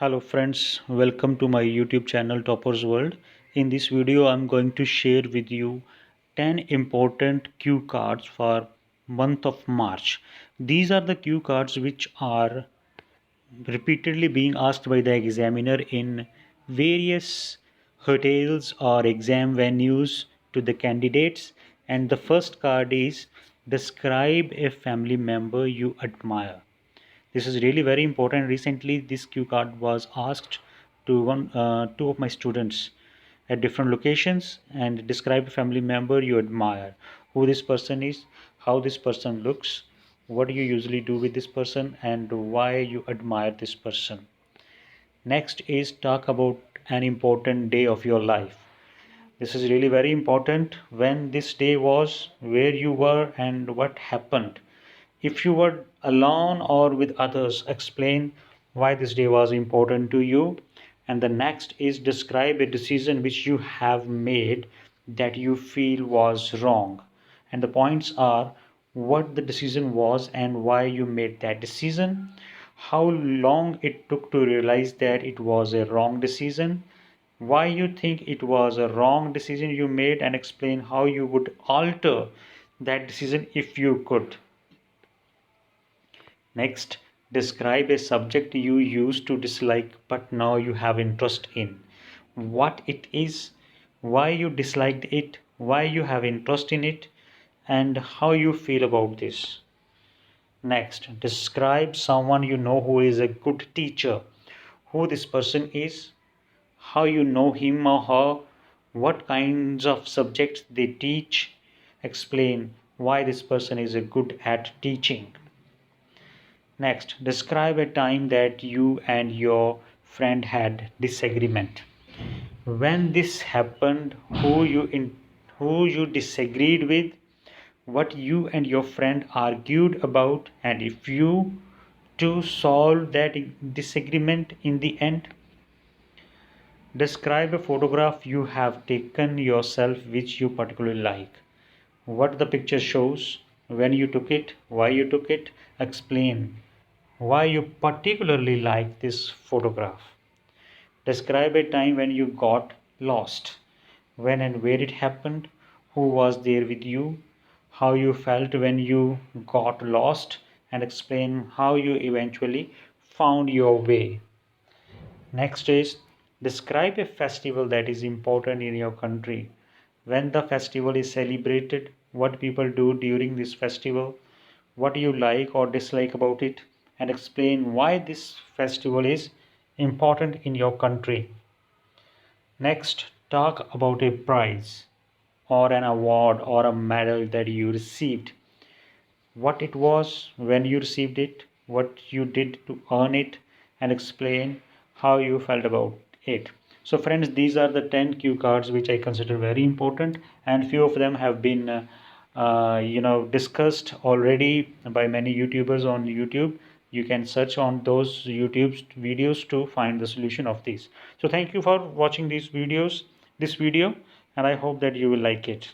Hello friends, welcome to my YouTube channel Toppers World. In this video I'm going to share with you 10 important cue cards for month of March. These are the cue cards which are repeatedly being asked by the examiner in various hotels or exam venues to the candidates, and the first card is describe a family member you admire. This is really very important. Recently, this cue card was asked to two of my students at different locations, and describe a family member you admire. Who this person is, how this person looks, what you usually do with this person, and why you admire this person. Next is talk about an important day of your life. This is really very important. When this day was, where you were, and what happened. If you were alone or with others, explain why this day was important to you. And the next is describe a decision which you have made that you feel was wrong. And the points are what the decision was and why you made that decision, how long it took to realize that it was a wrong decision, why you think it was a wrong decision you made, and explain how you would alter that decision if you could. Next, describe a subject you used to dislike but now you have interest in. What it is, why you disliked it, why you have interest in it, and how you feel about this. Next, describe someone you know who is a good teacher. Who this person is, how you know him or her, what kinds of subjects they teach. Explain why this person is a good at teaching. Next, describe a time that you and your friend had disagreement. When this happened, who you disagreed with, what you and your friend argued about, and if you two solved that disagreement in the end. Describe a photograph you have taken yourself which you particularly like. What the picture shows, when you took it, why you took it. Explain why you particularly like this photograph. Describe a time when you got lost. When and where it happened, who was there with you, how you felt when you got lost, and explain how you eventually found your way. Next is describe a festival that is important in your country. When the festival is celebrated, what people do during this festival, what you like or dislike about it, and explain why this festival is important in your country. Next, talk about a prize or an award or a medal that you received. What it was, when you received it, what you did to earn it, and explain how you felt about it. So friends, these are the 10 cue cards which I consider very important, and few of them have been discussed already by many YouTubers on YouTube. You can search on those YouTube videos to find the solution of these. So thank you for watching this video, and I hope that you will like it.